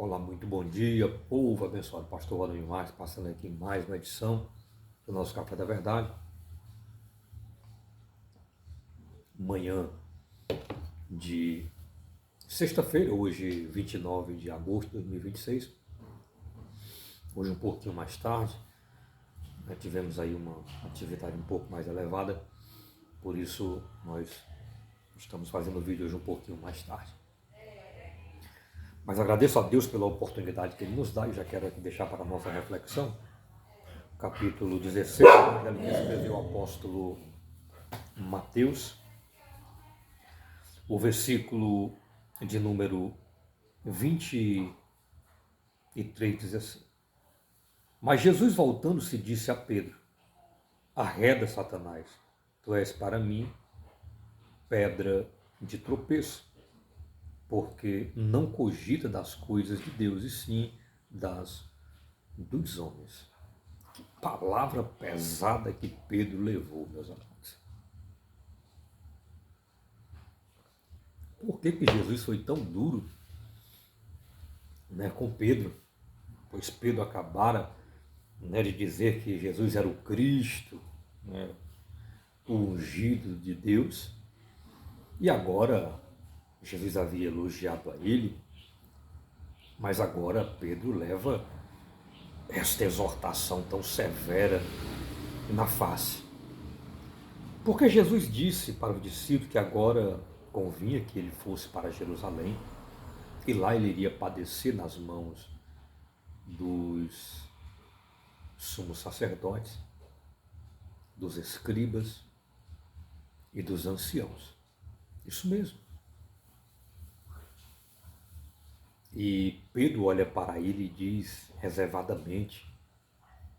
Olá, muito bom dia, povo abençoado. Pastor Rodrigo Marques, passando aqui mais uma edição do nosso Café da Verdade. Manhã de sexta-feira, hoje 29 de agosto de 2026. Hoje um pouquinho mais tarde, tivemos aí uma atividade um pouco mais elevada, por isso nós estamos fazendo o vídeo hoje um pouquinho mais tarde. Mas agradeço a Deus pela oportunidade que Ele nos dá e já quero aqui deixar para a nossa reflexão. Capítulo 16, onde ele escreveu o apóstolo Mateus, o versículo de número 23 diz assim: Mas Jesus voltando-se disse a Pedro: Arreda, Satanás, tu és para mim pedra de tropeço, porque não cogita das coisas de Deus, e sim dos homens. Que palavra pesada que Pedro levou, meus amados. Por que Jesus foi tão duro, com Pedro? Pois Pedro acabara de dizer que Jesus era o Cristo, o ungido de Deus, e agora Jesus havia elogiado a ele, mas agora Pedro leva esta exortação tão severa na face. Porque Jesus disse para o discípulo que agora convinha que ele fosse para Jerusalém, e lá ele iria padecer nas mãos dos sumos sacerdotes, dos escribas e dos anciãos. Isso mesmo. E Pedro olha para ele e diz reservadamente,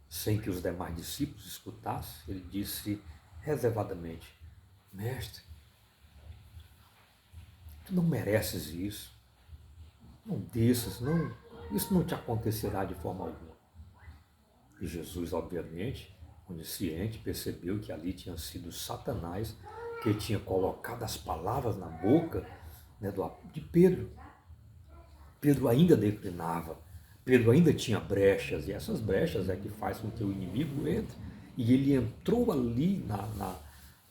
sem que os demais discípulos escutassem, ele disse reservadamente: Mestre, tu não mereces isso, não desças, não, isso não te acontecerá de forma alguma. E Jesus, obviamente, onisciente, percebeu que ali tinha sido Satanás que tinha colocado as palavras na boca de Pedro. Pedro ainda declinava, Pedro ainda tinha brechas, e essas brechas é que faz com que o inimigo entre. E ele entrou ali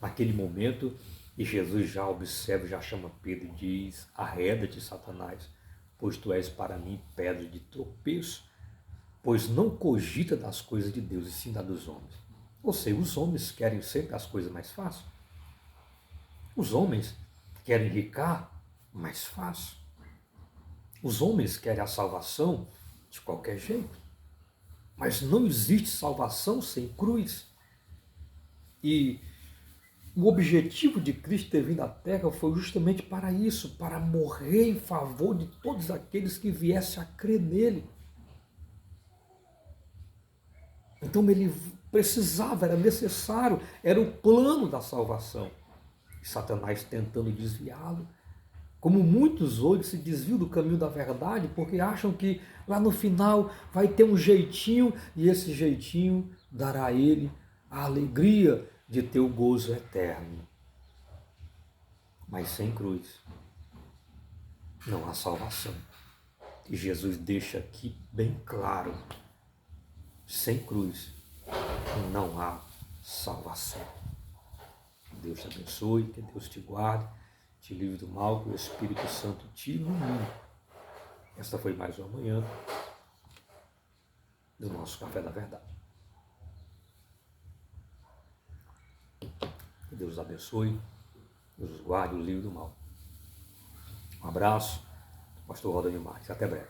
naquele momento, e Jesus já observa, já chama Pedro e diz: Arreda-te, Satanás, pois tu és para mim pedra de tropeço, pois não cogita das coisas de Deus, e sim das dos homens. Ou seja, os homens querem sempre as coisas mais fáceis. Os homens querem ricar mais fácil. Os homens querem a salvação de qualquer jeito. Mas não existe salvação sem cruz. E o objetivo de Cristo ter vindo à Terra foi justamente para isso, para morrer em favor de todos aqueles que viessem a crer nele. Então ele precisava, era necessário, era o plano da salvação. E Satanás tentando desviá-lo. Como muitos hoje se desviam do caminho da verdade, porque acham que lá no final vai ter um jeitinho, e esse jeitinho dará a ele a alegria de ter o gozo eterno. Mas sem cruz não há salvação. E Jesus deixa aqui bem claro: sem cruz não há salvação. Deus te abençoe, que Deus te guarde, te livre do mal, que o Espírito Santo te ilumine. Esta foi mais uma manhã do nosso Café da Verdade. Que Deus os abençoe, Deus os guarde, o livre do mal. Um abraço, Pastor Rodrigo Marques. Até breve.